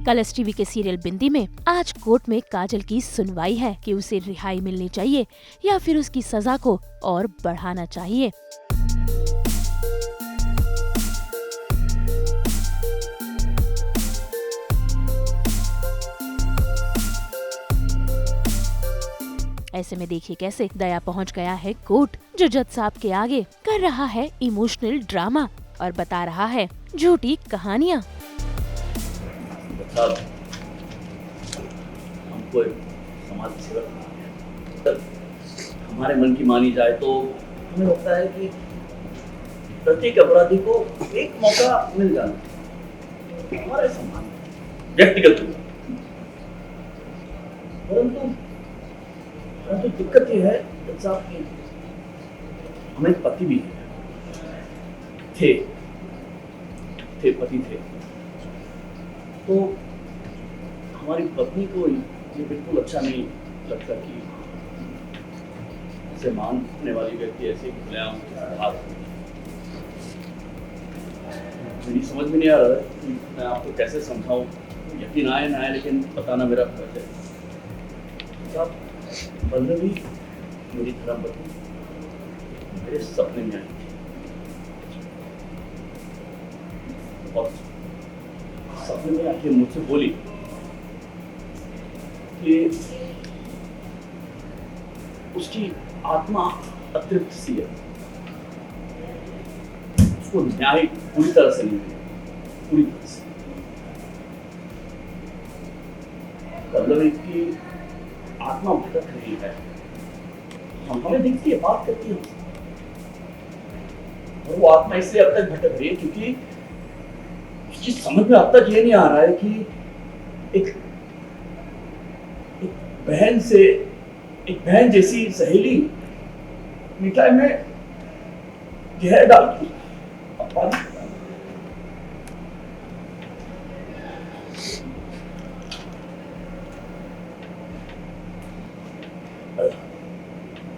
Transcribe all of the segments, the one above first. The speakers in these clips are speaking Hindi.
कलर्स टीवी के सीरियल बिंदी में आज कोर्ट में काजल की सुनवाई है कि उसे रिहाई मिलनी चाहिए या फिर उसकी सजा को और बढ़ाना चाहिए। ऐसे में देखिए कैसे दया पहुंच गया है कोर्ट, जो जज साहब के आगे कर रहा है इमोशनल ड्रामा और बता रहा है झूठी कहानियाँ। हमको समाज सेवा हमारे मन की मानी जाए तो हमें लगता है कि प्रत्येक अपराधी को एक मौका मिल जाना हमारे सम्मान व्यक्तिगत, परंतु दिक्कत ये है जज साहब की हमें पति भी थे पति थे, तो हमारी पत्नी को ये बिल्कुल अच्छा नहीं लगता कि इसे मानने वाली व्यक्ति ऐसे खुलेआम हाथ। मेरी समझ में नहीं आ रहा है कि मैं आपको कैसे समझाऊं, यकीन आए ना आए लेकिन बताना मेरा फर्ज है। साहब, बल्लवी मेरी धर्मपत्नी मेरे सपने में आई थी और सपने में आके मुझसे बोली कि उसकी आत्मा अतृप्त सी है, उसको न्याय पूरी तरह से नहीं मिला, पूरी तरह से। पल्लवी की आत्मा भटक रही है, हमें दिखती है, बात करती है, और वो आत्मा इसलिए अब तक भटक रही है क्योंकि उसकी समझ में अब तक ये नहीं आ रहा है कि एक बहन जैसी सहेली मिठाई में जहर डाल दी।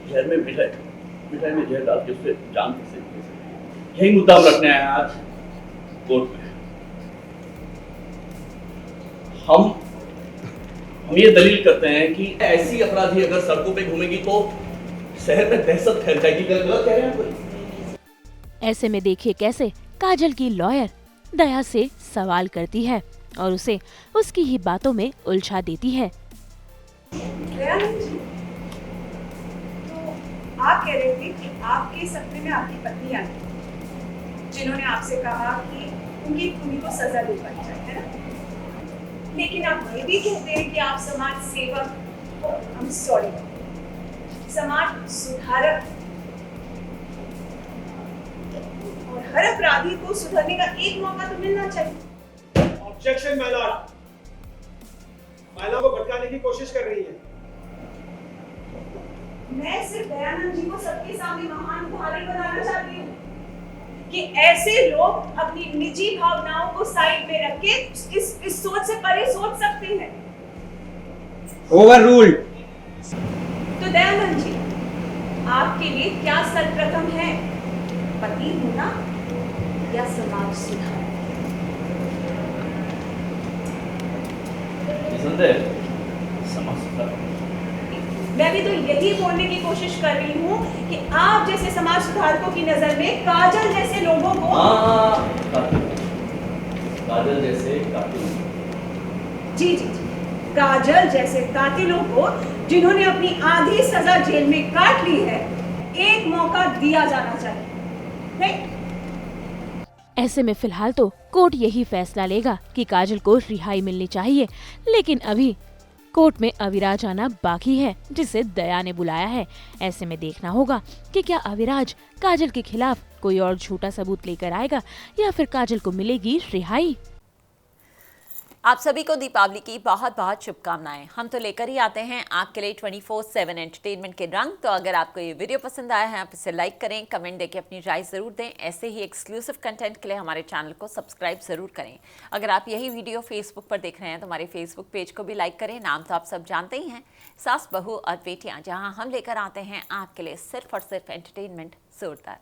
जहर में मिठाई में जहर डाल के उससे जान कैसे, यही मुद्दा हम रखने आए हैं आज कोर्ट में। हम ये दलील करते हैं कि ऐसी अपराधी अगर सड़कों पे घूमेगी तो शहर में दहशत फैल जाएगी। गलत कह रहे हैं कोई? ऐसे में देखिए कैसे काजल की लॉयर दया से सवाल करती है और उसे उसकी ही बातों में उलझा देती है। तो आप कह रहे थे कि आपके सपने में आपकी पत्नी आई, जिन्होंने आपसे कहा कि उनकी खूनी को सजा दी जानी चाहिए, है ना? लेकिन आप ये भी कहते हैं कि आप समाज सेवक, समाज सुधारक, और हर अपराधी को सुधरने का एक मौका तो मिलना चाहिए। ऑब्जेक्शन माय लॉर्ड, महिला को भटकाने की कोशिश कर रही है। मैं सिर्फ दयानंद जी को सबके सामने महान उदाहरण बनाना चाहती हूँ कि ऐसे लोग अपनी निजी भावनाओं को साइड में रख के इस सोच से परे सोच सकते हैं। ओवररूल्ड। तो दयानंद जी, आपके लिए क्या सर्वप्रथम है, पति होना या समाज सुधार? समाज सुधार। मैं भी तो यही बोलने की कोशिश कर रही हूँ कि आप जैसे समाज सुधारकों की नजर में काजल जैसे लोगों को काजल जैसे कातिल, जी, काजल जैसे कातिलों को, जिन्होंने अपनी आधी सजा जेल में काट ली है, एक मौका दिया जाना चाहिए, नहीं? ऐसे में फिलहाल तो कोर्ट यही फैसला लेगा कि काजल को रिहाई मिलनी चाहिए, लेकिन अभी कोर्ट में अविराज आना बाकी है, जिसे दया ने बुलाया है। ऐसे में देखना होगा कि क्या अविराज काजल के खिलाफ कोई और झूठा सबूत लेकर आएगा या फिर काजल को मिलेगी रिहाई। आप सभी को दीपावली की बहुत बहुत शुभकामनाएं। हम तो लेकर ही आते हैं आपके लिए 24/7 एंटरटेनमेंट के रंग। तो अगर आपको ये वीडियो पसंद आया है, आप इसे लाइक करें, कमेंट देके अपनी राय ज़रूर दें। ऐसे ही एक्सक्लूसिव कंटेंट के लिए हमारे चैनल को सब्सक्राइब ज़रूर करें। अगर आप यही वीडियो फेसबुक पर देख रहे हैं तो हमारे फेसबुक पेज को भी लाइक करें। नाम तो आप सब जानते ही हैं, सास बहू और बेटियाँ, जहाँ हम लेकर आते हैं आपके लिए सिर्फ और सिर्फ एंटरटेनमेंट जोरदार।